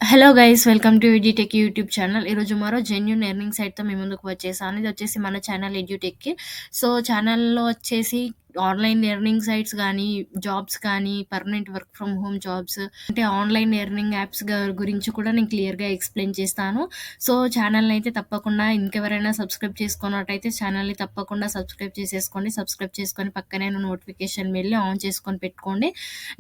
Hello guys, welcome to edu tech YouTube channel. ఈరోజు మరో genuine earning సైట్‌తో మీ ముందుకు వచ్చేసాను. ఇది వచ్చేసి మన ఛానల్ ఎడ్యూ టెక్‌కి. సో, ఛానల్‌లో వచ్చేసి ఆన్‌లైన్ ఎర్నింగ్ సైట్స్ గానీ, జాబ్స్ కానీ, permanent work from home jobs అంటే ఆన్‌లైన్ ఎర్నింగ్ యాప్స్ గురించి కూడా నేను క్లియర్‌గా ఎక్స్‌ప్లెయిన్ చేస్తాను. సో, ఛానల్‌ని అయితే తప్పకుండా ఇంకెవరైనా సబ్స్క్రైబ్ చేసుకున్నట్టయితే ఛానల్‌ని తప్పకుండా సబ్స్క్రైబ్ చేసేసుకోండి. సబ్స్క్రైబ్ చేసుకొని పక్కనే ఉన్న నోటిఫికేషన్ బెల్ ఆన్ చేసుకొని పెట్టుకోండి.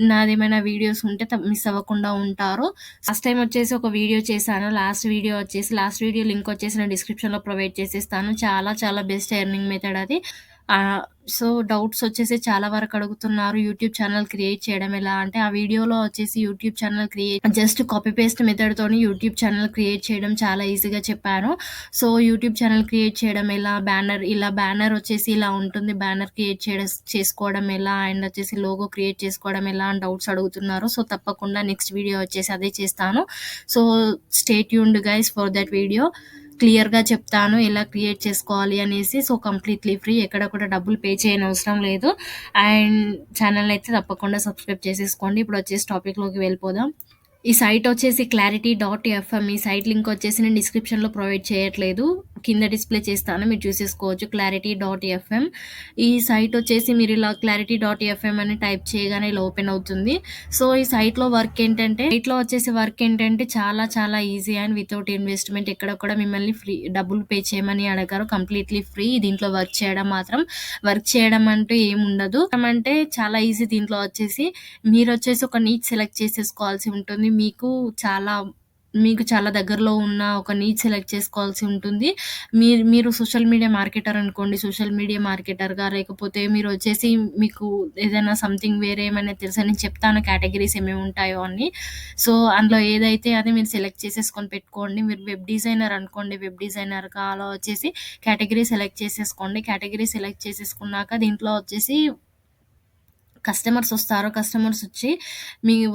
నాదేమైనా వీడియోస్ ఉంటే మిస్ అవ్వకుండా ఉంటారు. లాస్ట్ టైమ్ వచ్చేసి ఒక వీడియో చేశాను. లాస్ట్ వీడియో లింక్ వచ్చేసి నేను డిస్క్రిప్షన్‌లో ప్రొవైడ్ చేసేస్తాను. చాలా చాలా బెస్ట్ ఎర్నింగ్ మెథడ్ అది. సో, డౌట్స్ వచ్చేసి చాలా వరకు అడుగుతున్నారు. యూట్యూబ్ ఛానల్ క్రియేట్ చేయడం ఎలా అంటే, ఆ వీడియోలో వచ్చేసి YouTube channel just copy paste మెథడ్‌తోని యూట్యూబ్ ఛానల్ క్రియేట్ చేయడం చాలా ఈజీగా చెప్పాను. సో, యూట్యూబ్ ఛానల్ క్రియేట్ చేయడం ఎలా, బ్యానర్ వచ్చేసి ఇలా ఉంటుంది. బ్యానర్ క్రియేట్ చేసుకోవడం ఎలా, అండ్ వచ్చేసి లోగో క్రియేట్ చేసుకోవడం ఎలా అని డౌట్స్ అడుగుతున్నారు. సో, తప్పకుండా నెక్స్ట్ వీడియో వచ్చేసి అదే చేస్తాను. So, stay tuned guys for that video. క్లియర్‌గా చెప్తాను ఎలా క్రియేట్ చేసుకోవాలి అనేసి. So, completely free. ఎక్కడ కూడా డబ్బులు పే చేయనవసరం లేదు. అండ్ ఛానల్‌నయితే తప్పకుండా సబ్స్క్రైబ్ చేసేసుకోండి. ఇప్పుడొచ్చేసి టాపిక్‌లోకి వెళ్ళిపోదాం. ఈ సైట్ వచ్చేసి clarity.fm. ఈ సైట్ లింక్ వచ్చేసి నేను డిస్క్రిప్షన్‌లో ప్రొవైడ్ చేయట్లేదు. కింద డిస్‌ప్లే చేస్తాను. మీరు చూసేసుకోవచ్చు clarity.fm. ఈ సైట్ వచ్చేసి మీరు ఇలా clarity.fm అని టైప్ చేయగానే ఇలా ఓపెన్ అవుతుంది. సో, ఈ సైట్‌లో వర్క్ ఏంటంటే చాలా చాలా ఈజీ అండ్ వితౌట్ ఇన్వెస్ట్‌మెంట్. ఎక్కడ కూడా మిమ్మల్ని డబ్బులు పే చేయమని అడగరు. Completely free. దీంట్లో వర్క్ చేయడం అంటూ ఏముండదు. అంటే చాలా ఈజీ. దీంట్లో వచ్చేసి మీరొచ్చేసి ఒక నీచ్ సెలెక్ట్ చేసేసుకోవాల్సి ఉంటుంది. మీకు చాలా దగ్గరలో ఉన్న ఒక నీచ్ సెలెక్ట్ చేసుకోవాల్సి ఉంటుంది. మీరు సోషల్ మీడియా మార్కెటర్ అనుకోండి. సోషల్ మీడియా మార్కెటర్‌గా, లేకపోతే మీరొచ్చేసి మీకు ఏదైనా సంథింగ్ వేరే ఏమైనా తెలుసా, నేను చెప్తాను కేటగరీస్ ఏమేమి ఉంటాయో అన్నీ. సో, అందులో ఏదైతే అది మీరు సెలెక్ట్ చేసేసుకొని పెట్టుకోండి. మీరు వెబ్ డిజైనర్ అనుకోండి. వెబ్ డిజైనర్‌గా అలా వచ్చేసి కేటగరీ సెలెక్ట్ చేసేసుకోండి. కేటగరీ సెలెక్ట్ చేసేసుకున్నాక దీంట్లో వచ్చేసి కస్టమర్స్ వస్తారు. కస్టమర్స్ వచ్చి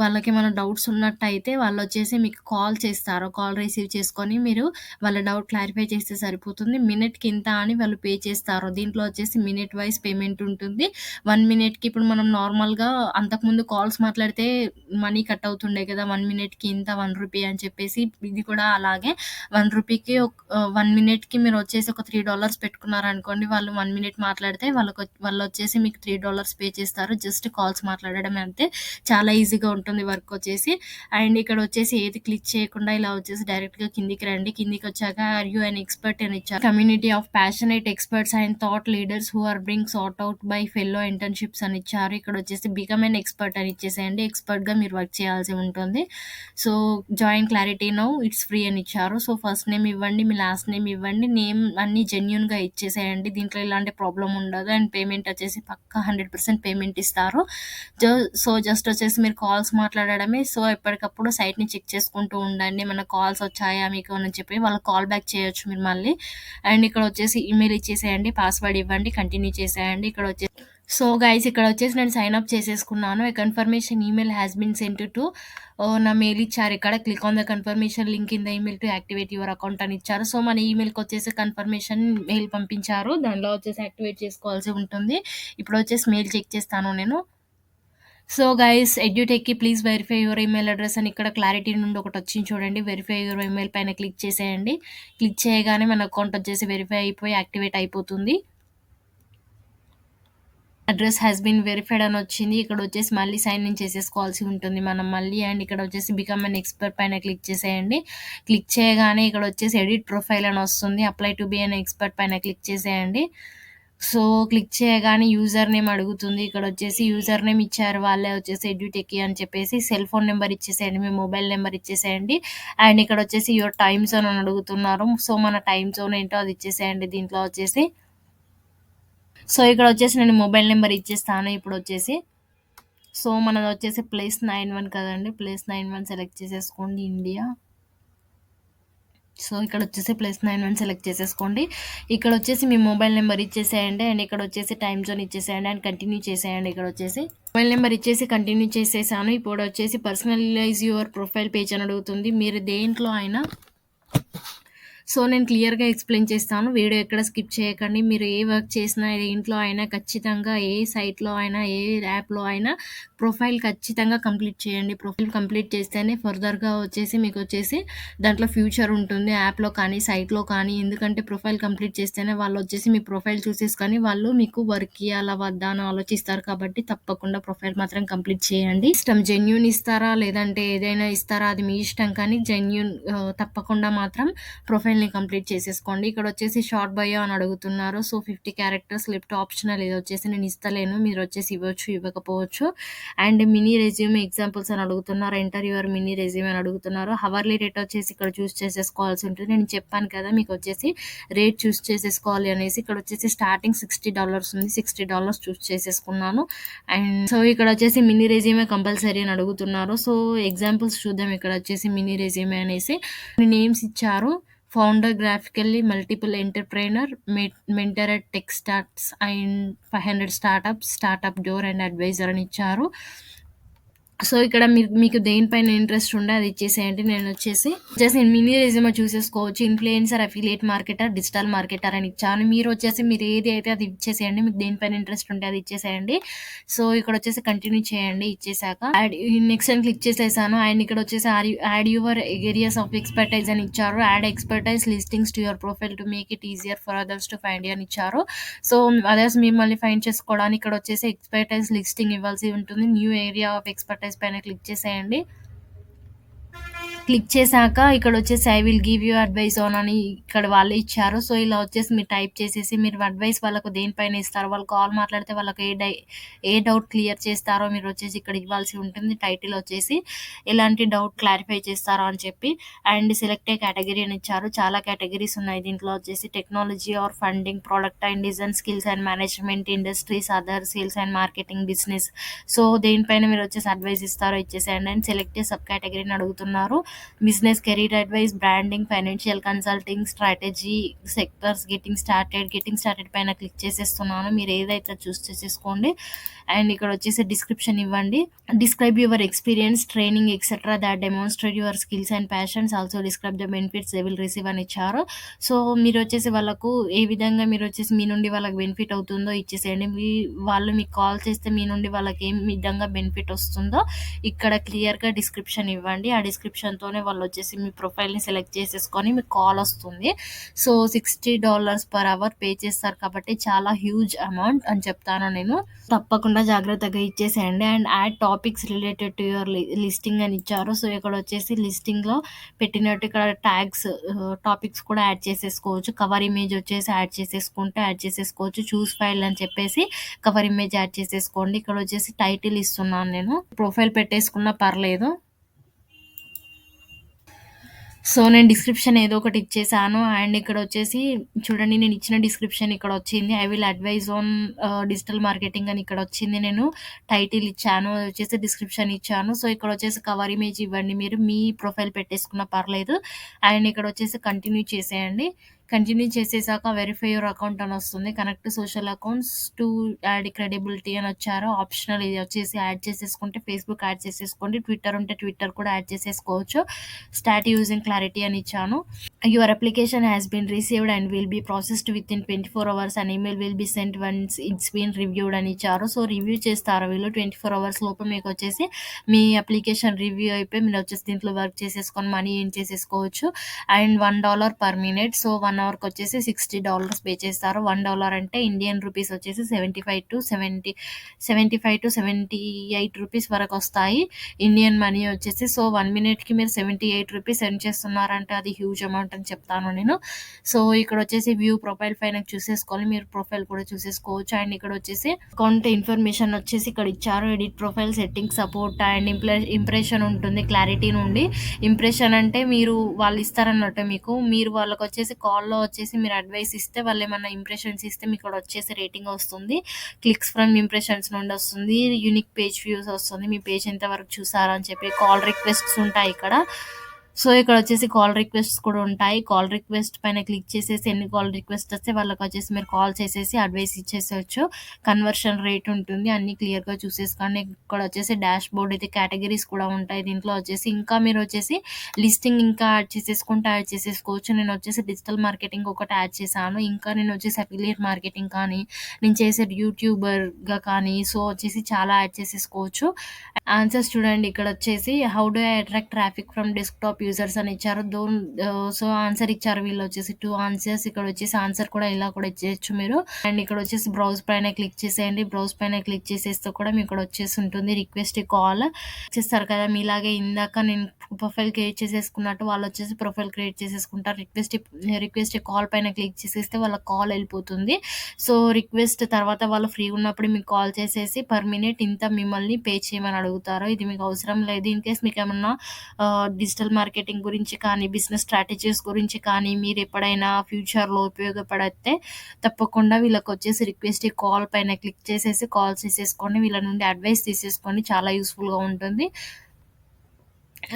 వాళ్ళకేమైనా డౌట్స్ ఉన్నట్టయితే వాళ్ళొచ్చేసి మీకు కాల్ చేస్తారు. కాల్ రిసీవ్ చేసుకొని మీరు వాళ్ళ డౌట్ క్లారిఫై చేస్తే సరిపోతుంది. మినిట్‌కి ఇంత అని వాళ్ళు పే చేస్తారు. దీంట్లో వచ్చేసి మినిట్ వైస్ పేమెంట్ ఉంటుంది. 1 మినిట్‌కి ఇప్పుడు మనం నార్మల్‌గా అంతకుముందు కాల్స్ మాట్లాడితే మనీ కట్ అవుతుండే కదా! 1 మినిట్‌కి ఇంత ₹1 అని చెప్పేసి. ఇది కూడా అలాగే ₹1కి 1 మినిట్‌కి మీరొచ్చేసి ఒక $3 పెట్టుకున్నారనుకోండి. వాళ్ళు 1 మినిట్ మాట్లాడితే వాళ్ళొచ్చేసి మీకు $3 పే చేస్తారు. జస్ట్ కాల్స్ మాట్లాడడమే అంతే. చాలా ఈజీగా ఉంటుంది వర్క్ వచ్చేసి. అండ్ ఇక్కడ వచ్చేసి ఏది క్లిక్ చేయకుండా ఇలా వచ్చేసి డైరెక్ట్‌గా కిందికి రండి. కిందికొచ్చాక ఆర్ యూ ఎన్ ఎక్స్‌పర్ట్ అని ఇచ్చారు. Community of passionate experts and thought leaders who are being sought out by fellow internships అని ఇచ్చారు. ఇక్కడ వచ్చేసి బికమ్ ఎన్ ఎక్స్‌పర్ట్ అని ఇచ్చేసేయండి. ఎక్స్‌పర్ట్‌గా మీరు వర్క్ చేయాల్సి ఉంటుంది. So, join clarity now it's free అని ఇచ్చారు. సో, ఫస్ట్ నేమ్ ఇవ్వండి. మీ లాస్ట్ నేమ్ ఇవ్వండి. నేమ్ అన్నీ జెన్యూన్‌గా ఇచ్చేసేయండి. దీంట్లో ఎలాంటి ప్రాబ్లమ్ ఉండదు. అండ్ పేమెంట్ వచ్చేసి పక్కా 100% పేమెంట్ ఇస్తారు. జస్ట్ వచ్చేసి మీరు కాల్స్ మాట్లాడడమే. సో, ఎప్పటికప్పుడు సైట్‌ని చెక్ చేసుకుంటూ ఉండండి. ఏమన్నా కాల్స్ వచ్చాయా మీకు అని చెప్పి వాళ్ళకి కాల్ బ్యాక్ చేయొచ్చు మీరు మళ్ళీ. అండ్ ఇక్కడ వచ్చేసి ఈమెయిల్ ఇచ్చేసేయండి. పాస్వర్డ్ ఇవ్వండి. కంటిన్యూ చేసేయండి. సో, గైస్ ఇక్కడ వచ్చేసి నేను సైన్ అప్ చేసేసుకున్నాను. A confirmation email has been sent to నా మెయిల్ ఇచ్చారు ఇక్కడ. Click on the confirmation link in the email to activate your account అని ఇచ్చారు. సో, మన ఈమెయిల్‌కి వచ్చేసి కన్ఫర్మేషన్ మెయిల్ పంపించారు. దానిలో వచ్చేసి యాక్టివేట్ చేసుకోవాల్సి ఉంటుంది. ఇప్పుడు వచ్చేసి మెయిల్ చెక్ చేస్తాను నేను. So, guys edu techie please verify your email address అని ఇక్కడ క్లారిటీ నుండి ఒకటొచ్చింది చూడండి. వెరిఫై యువర్ ఈమెయిల్ పైన క్లిక్ చేసేయండి. క్లిక్ చేయగానే మన అకౌంట్ వచ్చేసి వెరిఫై అయిపోయి యాక్టివేట్ అయిపోతుంది. అడ్రెస్ హాస్ బీన్ వెరిఫైడ్ అని వచ్చింది. ఇక్కడ వచ్చేసి మళ్ళీ సైన్ ఇన్ చేసేసుకోవాల్సి ఉంటుంది మనం మళ్ళీ. అండ్ ఇక్కడ వచ్చేసి బికమ్ ఎన్ ఎక్స్‌పర్ట్ పైన క్లిక్ చేసేయండి. క్లిక్ చేయగానే ఇక్కడ వచ్చేసి ఎడిట్ ప్రొఫైల్ అని వస్తుంది. Apply to be an expert పైన క్లిక్ చేసేయండి. సో, క్లిక్ చేయగానే యూజర్ నేమ్ అడుగుతుంది. ఇక్కడ వచ్చేసి యూజర్ నేమ్ ఇచ్చారు వాళ్ళే వచ్చేసి ఎడ్యూ టెక్కీ అని చెప్పేసి. సెల్ ఫోన్ నెంబర్ ఇచ్చేసేయండి. మీ మొబైల్ నెంబర్ ఇచ్చేసేయండి. అండ్ ఇక్కడ వచ్చేసి యువర్ టైమ్ జోన్ అని అడుగుతున్నారు. సో, మన టైమ్ జోన్ ఏంటో అది ఇచ్చేసేయండి దీంట్లో వచ్చేసి. సో, ఇక్కడ వచ్చేసి నేను మొబైల్ నెంబర్ ఇచ్చేస్తాను ఇప్పుడొచ్చేసి. సో, మనదొచ్చేసి ప్లేస్ 91 కదండీ! ప్లేస్ 91 సెలెక్ట్ చేసేసుకోండి ఇండియా. సో, ఇక్కడొచ్చేసి ప్లేస్ 91 సెలెక్ట్ చేసేసుకోండి. ఇక్కడొచ్చేసి మీ మొబైల్ నెంబర్ ఇచ్చేసేయండి. అండ్ ఇక్కడొచ్చేసి టైమ్ జోన్ ఇచ్చేసేయండి. అండ్ కంటిన్యూ చేసేయండి ఇక్కడొచ్చేసి. మొబైల్ నెంబర్ ఇచ్చేసి కంటిన్యూ చేసేసాను. ఇప్పుడొచ్చేసి పర్సనలైజ్ యువర్ ప్రొఫైల్ పేజ్ అని అడుగుతుంది. మీరు దేంట్లో అయినా సో, నేను క్లియర్‌గా ఎక్స్‌ప్లెయిన్ చేస్తాను. వీడియో ఎక్కడ స్కిప్ చేయకండి. మీరు ఏ వర్క్ చేసినా, ఇంట్లో అయినా ఖచ్చితంగా ఏ సైట్‌లో అయినా, ఏ యాప్‌లో అయినా ప్రొఫైల్ ఖచ్చితంగా కంప్లీట్ చేయండి. ప్రొఫైల్ కంప్లీట్ చేస్తేనే ఫర్దర్‌గా వచ్చేసి మీకొచ్చేసి దాంట్లో ఫ్యూచర్ ఉంటుంది. యాప్‌లో కానీ, సైట్‌లో కానీ. ఎందుకంటే ప్రొఫైల్ కంప్లీట్ చేస్తేనే వాళ్ళొచ్చేసి మీ ప్రొఫైల్ చూసేసుకొని వాళ్ళు మీకు వర్క్ ఇయ్యాలా వద్దా అని ఆలోచిస్తారు కాబట్టి తప్పకుండా ప్రొఫైల్ మాత్రం కంప్లీట్ చేయండి. ఇష్టం జెన్యూన్ ఇస్తారా? లేదంటే ఏదైనా ఇస్తారా? అది మీ ఇష్టం కానీ తప్పకుండా మాత్రం ప్రొఫైల్‌ని కంప్లీట్ చేసేసుకోండి. ఇక్కడొచ్చేసి షార్ట్ బయో అని అడుగుతున్నారు. సో, 50 క్యారెక్టర్స్ లెఫ్ట్ ఆప్షనల్ ఇదొచ్చేసి నేను ఇస్తలేను. మీరొచ్చేసి ఇవ్వచ్చు, ఇవ్వకపోవచ్చు. అండ్ మినీ రెజ్యూమే ఎగ్జాంపుల్స్ అని అడుగుతున్నారు. ఎంటర్ యువర్ మినీ రెజ్యూమే అని అడుగుతున్నారు. హవర్లీ రేట్ వచ్చేసి ఇక్కడ చూస్ చేసేసుకోవాల్సి ఉంటుంది. నేను చెప్పాను కదా మీకొచ్చేసి రేట్ చూస్ చేసేసుకోవాలి అనేసి. ఇక్కడొచ్చేసి స్టార్టింగ్ $60 ఉంది. $60 చూస్ చేసేసుకున్నాను. అండ్ సో, ఇక్కడొచ్చేసి మినీ రెజ్యూమే కంపల్సరీ అని అడుగుతున్నారు. సో, ఎగ్జాంపుల్స్ చూద్దాం. ఇక్కడొచ్చేసి మినీ రెజ్యూమే అనేసి నేమ్స్ ఇచ్చారు. Founder, graphically multiple entrepreneur, mentor at tech starts and 500 startup door and adviser అని ఇచ్చారు. సో, ఇక్కడ మీకు దేనిపైన ఇంట్రెస్ట్ ఉందో అది ఇచ్చేసేయండి. నేనొచ్చేసి మినీ రెజ్యూమే చూసేసుకోవచ్చు. Influencer, affiliate marketer, digital marketer అని ఇచ్చాను. మీరు ఏది అయితే అది ఇచ్చేసేయండి. మీకు దేనిపైన ఇంట్రెస్ట్ ఉంటే అది ఇచ్చేసేయండి. సో, ఇక్కడొచ్చేసి కంటిన్యూ చేయండి. ఇచ్చేసాక నెక్స్ట్ అని క్లిక్ చేసేసాను. అండ్ ఇక్కడొచ్చేసి add your areas of expertise అని ఇచ్చారు. Add expertise listings to your profile to make it easier for others to find you అని ఇచ్చారు. సో, అదర్స్ మిమ్మల్ని ఫైండ్ చేసుకోవడానికి ఇక్కడొచ్చేసి ఎక్స్‌పర్టైజ్ లిస్టింగ్ ఇవ్వాల్సి ఉంటుంది. న్యూ ఏరియా ఆఫ్ ఎక్స్‌పర్టైజ్ పైన క్లిక్ చేసేయండి. క్లిక్ చేశాక ఇక్కడొచ్చేసి I will give you advice on అని ఇక్కడ వాళ్ళే ఇచ్చారు. సో, ఇలా వచ్చేసి మీరు టైప్ చేసేసి మీరు అడ్వైస్ వాళ్ళకు దేనిపైన ఇస్తారో, వాళ్ళు కాల్ మాట్లాడితే వాళ్ళకి ఏ డౌట్ క్లియర్ చేస్తారో మీరొచ్చేసి ఇక్కడ ఇవ్వాల్సి ఉంటుంది. టైటిల్ వచ్చేసి ఎలాంటి డౌట్ క్లారిఫై చేస్తారో అని చెప్పి. అండ్ సెలెక్ట్ ఏ కేటగిరీ అని ఇచ్చారు. చాలా కేటగిరీస్ ఉన్నాయి. దీంట్లో వచ్చేసి technology or funding, product and design, skills and management, industries, other, sales and marketing, business. So, దేనిపైన మీరొచ్చేసి అడ్వైస్ ఇస్తారో ఇచ్చేసేయండి. అండ్ సెలెక్ట్ ఏ సబ్ కేటగిరీని అడుగుతున్నారు. Business, career advice, branding, financial consulting, strategy, sectors, getting started పైన click చేసేస్తున్నాను. మీరు ఏదైతే చూస్ చేసేసుకోండి. అండ్ ఇక్కడ వచ్చేసి డిస్క్రిప్షన్ ఇవ్వండి. Describe your experience, training etcetera that demonstrate your skills and passions. Also describe the benefits they will receive అని ఇచ్చారు. సో, మీరు వచ్చేసి వాళ్ళకు ఏ విధంగా మీరు వచ్చేసి మీ నుండి వాళ్ళకి బెనిఫిట్ అవుతుందో ఇచ్చేసేయండి. వాళ్ళు మీకు కాల్ చేస్తే మీ నుండి వాళ్ళకి ఏ విధంగా బెనిఫిట్ వస్తుందో ఇక్కడ క్లియర్‌గా డిస్క్రిప్షన్ ఇవ్వండి. ఆ డిస్క్రిప్షన్‌తోనే వాళ్ళు వచ్చేసి మీ ప్రొఫైల్‌ని సెలెక్ట్ చేసేసుకొని మీకు కాల్ వస్తుంది. సో, $60 పర్ అవర్ పే చేస్తారు కాబట్టి చాలా హ్యూజ్ అమౌంట్ అని చెప్తాను నేను. తప్పకుండా జాగ్రత్తగా ఇచ్చేసేయండి. And add topics related to your listing అని ఇచ్చారు. సో, ఇక్కడ వచ్చేసి లిస్టింగ్‌లో పెట్టినట్టు ఇక్కడ టాపిక్స్ కూడా యాడ్ చేసేసుకోవచ్చు. కవర్ ఇమేజ్ వచ్చేసి యాడ్ చేసేసుకోవచ్చు. చూస్ ఫైల్ అని చెప్పేసి కవర్ ఇమేజ్ యాడ్ చేసేసుకోండి. ఇక్కడ వచ్చేసి టైటిల్ ఇస్తున్నాను నేను. ప్రొఫైల్ పెట్టేసుకున్నా పర్లేదు. సో, నేను డిస్క్రిప్షన్ ఏదో ఒకటి ఇచ్చేసాను. అండ్ ఇక్కడొచ్చేసి చూడండి, నేను ఇచ్చిన డిస్క్రిప్షన్ ఇక్కడొచ్చింది. I will advise on digital marketing అని ఇక్కడొచ్చింది. నేను టైటిల్ ఇచ్చాను. అది వచ్చేసి డిస్క్రిప్షన్ ఇచ్చాను. సో, ఇక్కడొచ్చేసి కవర్ ఇమేజ్ ఇవ్వండి. మీరు మీ ప్రొఫైల్ పెట్టేసుకున్నా పర్లేదు. అండ్ ఇక్కడొచ్చేసి కంటిన్యూ చేసేయండి. కంటిన్యూ చేసేసాక వెరిఫై యువర్ అకౌంట్ అని వస్తుంది. Connect social accounts to add credibility అని వచ్చారు. ఆప్షనల్ ఇది వచ్చేసి యాడ్ చేసేసుకుంటే ఫేస్‌బుక్ యాడ్ చేసేసుకోండి. ట్విట్టర్ ఉంటే ట్విట్టర్ కూడా యాడ్ చేసేసుకోవచ్చు. స్టార్ట్ యూజింగ్ క్లారిటీ అని ఇచ్చాను. Your application has been received and will be processed within 24 hours and email will be sent once it's been reviewed అని ఇచ్చారు. సో, రివ్యూ చేస్తారు వీళ్ళు 24 అవర్స్ లోపు. మీకు వచ్చేసి మీ అప్లికేషన్ రివ్యూ అయిపోయి మీరు వచ్చేసి దీంట్లో వర్క్ చేసేసుకొని మనీ ఎర్న్ చేసేసుకోవచ్చు. And $1 per minute. సో, 1 అవర్కి వచ్చేసి $60 పే చేస్తారు. $1 అంటే ఇండియన్ రూపీస్ వచ్చేసి 75 to 78 వరకు వస్తాయి ఇండియన్ మనీ వచ్చేసి. సో, 1 మినిట్‌కి మీరు $78 ఎర్న్ చేస్తున్నారంటే అది హ్యూజ్ అమౌంట్ అని చెప్తాను నేను. సో, ఇక్కడ వచ్చేసి వ్యూ ప్రొఫైల్ పైన చూసేసుకోవాలి. మీరు ప్రొఫైల్ కూడా చూసేసుకోవచ్చు. అండ్ ఇక్కడ వచ్చేసి అకౌంట్ ఇన్ఫర్మేషన్ వచ్చేసి ఇక్కడ ఇచ్చారు. Edit profile, setting, support and impression ఉంటుంది క్లారిటీ నుండి. ఇంప్రెషన్ అంటే వాళ్ళు ఇస్తారన్నట్టు మీకు. మీరు వాళ్ళకి వచ్చేసి కాల్‌లో వచ్చేసి మీరు అడ్వైస్ ఇస్తే వాళ్ళు ఏమన్నా ఇంప్రెషన్స్ ఇస్తే మీకు ఇక్కడ వచ్చేసి రేటింగ్ వస్తుంది. క్లిక్స్ ఫ్రమ్ ఇంప్రెషన్స్ నుండి వస్తుంది. యూనిక్ పేజ్ వ్యూస్ వస్తుంది. మీ పేజ్ ఎంతవరకు చూసారు అని చెప్పి. కాల్ రిక్వెస్ట్స్ ఉంటాయి ఇక్కడ. సో, ఇక్కడొచ్చేసి కాల్ రిక్వెస్ట్స్ కూడా ఉంటాయి. కాల్ రిక్వెస్ట్ పైన క్లిక్ చేసేసి ఎన్ని కాల్ రిక్వెస్ట్ వస్తే వాళ్ళకొచ్చేసి మీరు కాల్ చేసేసి అడ్వైస్ ఇచ్చేసేయొచ్చు. కన్వర్షన్ రేట్ ఉంటుంది. అన్నీ క్లియర్‌గా చూసేసుకోండి. ఇక్కడొచ్చేసి డాష్‌బోర్డ్ అయితే కేటగరీస్ కూడా ఉంటాయి. దీంట్లో వచ్చేసి ఇంకా మీరొచ్చేసి లిస్టింగ్ ఇంకా యాడ్ చేసేసుకోవచ్చు. నేనొచ్చేసి డిజిటల్ మార్కెటింగ్ ఒకటి యాడ్ చేశాను. ఇంకా నేనొచ్చేసి అఫిలియేట్ మార్కెటింగ్ కానీ, నేను చేసేది యూట్యూబర్‌గా కానీ, సో, వచ్చేసి చాలా యాడ్ చేసేసుకోవచ్చు. ఆన్సర్స్ చూడండి ఇక్కడొచ్చేసి how do I attract traffic from desktop users అని ఇచ్చారు. సో, ఆన్సర్ ఇచ్చారు వీళ్ళొచ్చేసి 2 ఆన్సర్స్. ఇక్కడొచ్చేసి ఆన్సర్ కూడా ఇలా కూడా ఇచ్చేయొచ్చు మీరు. అండ్ ఇక్కడొచ్చేసి బ్రౌజ్ పైన క్లిక్ చేసేయండి. బ్రౌజ్ పైన క్లిక్ చేసేస్తే కూడా మీకిక్కడొచ్చేసి ఉంటుంది రిక్వెస్ట్ ఎ కాల్. చేస్తారు కదా! మీలాగే ఇందాక నేను ప్రొఫైల్ క్రియేట్ చేసేసుకున్నట్టు వాళ్ళొచ్చేసి ప్రొఫైల్ క్రియేట్ చేసేసుకుంటారు. రిక్వెస్ట్ ఎ కాల్ పైన క్లిక్ చేసేస్తే వాళ్ళకి కాల్ ఎళ్ళిపోతుంది. సో, రిక్వెస్ట్ తర్వాత వాళ్ళు ఫ్రీగున్నప్పుడు మీకు కాల్ చేసేసి పర్ మినిట్ ఇంత మిమ్మల్ని పే చేయమని అడుగుతారు. ఇది మీకు అవసరం లేదు. ఇన్‌కేస్ మీకేమన్నా డిజిటల్ మార్కెటింగ్ గురించి కానీ, బిజినెస్ స్ట్రాటజీస్ గురించి కానీ మీరెప్పుడైనా ఫ్యూచర్‌లో ఉపయోగపడితే తప్పకుండా వీళ్ళకొచ్చేసి రిక్వెస్ట్ ఎ కాల్ పైన క్లిక్ చేసేసి కాల్ చేసేసుకోండి. వీళ్ళ నుండి అడ్వైస్ తీసేసుకోండి. చాలా యూజ్‌ఫుల్‌గా ఉంటుంది.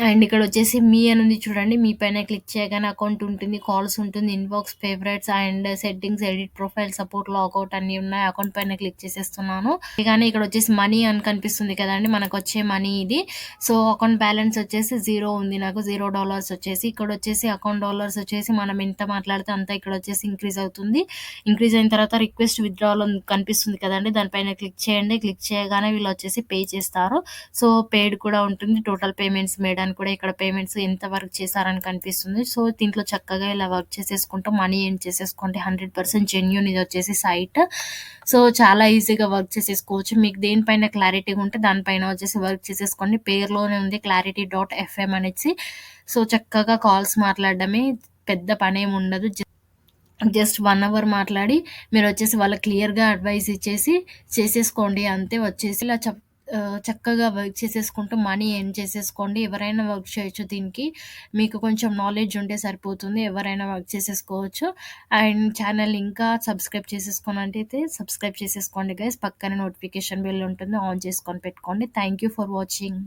అండ్ ఇక్కడొచ్చేసి మీ అని ఉంది చూడండి. మీ పైన క్లిక్ చేయగానే అకౌంట్ ఉంటుంది, కాల్స్ ఉంటుంది, inbox, favourites and settings, edit profile, support, logout అన్నీ ఉన్నాయి. అకౌంట్ పైన క్లిక్ చేసేస్తున్నాను. కానీ ఇక్కడొచ్చేసి మనీ అని కనిపిస్తుంది కదండీ! మనకొచ్చే మనీ ఇది. సో, అకౌంట్ బ్యాలెన్స్ వచ్చేసి 0 ఉంది నాకు. $0 వచ్చేసి. ఇక్కడొచ్చేసి అకౌంట్ డాలర్స్ వచ్చేసి మనం ఎంత మాట్లాడితే అంత ఇక్కడొచ్చేసి ఇంక్రీజ్ అవుతుంది. ఇంక్రీజ్ అయిన తర్వాత రిక్వెస్ట్ విత్‌డ్రావల్ అని కనిపిస్తుంది కదండీ! దానిపైన క్లిక్ చేయండి. క్లిక్ చేయగానే వీళ్ళొచ్చేసి పే చేస్తారు. సో, పెయిడ్ కూడా ఉంటుంది. టోటల్ పేమెంట్స్ మేడ్ అని కూడా ఇక్కడ పేమెంట్స్ ఎంత వర్క్ చేశారని కనిపిస్తుంది. సో, దీంట్లో చక్కగా ఇలా వర్క్ చేసేసుకుంటూ మనీ ఎర్న్ చేసేసుకోండి. 100% జెన్యూన్ ఇదొచ్చేసి సైట్. సో, చాలా ఈజీగా వర్క్ చేసేసుకోవచ్చు. మీకు దేనిపైన క్లారిటీగా ఉంటే దానిపైన వచ్చేసి వర్క్ చేసేసుకోండి. పేరులోనే ఉంది క్లారిటీ డాట్ ఎఫ్ఎం అనేసి. సో, చక్కగా కాల్స్ మాట్లాడడమే. పెద్ద పనేముండదు. జస్ట్ 1 అవర్ మాట్లాడి మీరొచ్చేసి వాళ్ళకి క్లియర్‌గా అడ్వైస్ ఇచ్చేసి చేసేసుకోండి అంతే. వచ్చేసి ఇలా చక్కగా వర్క్ చేసేసుకుంటూ మనీ ఎర్న్ చేసేసుకోండి. ఎవరైనా వర్క్ చేయొచ్చు దీనికి. మీకు కొంచెం నాలెడ్జ్ ఉంటే సరిపోతుంది. ఎవరైనా వర్క్ చేసేసుకోవచ్చు. అండ్ ఛానల్ ఇంకా సబ్స్క్రైబ్ చేసేసుకోనట్టయితే సబ్స్క్రైబ్ చేసేసుకోండి గైస్. పక్కన నోటిఫికేషన్ బెల్ ఉంటుంది. ఆన్ చేసుకొని పెట్టుకోండి. Thank you for watching.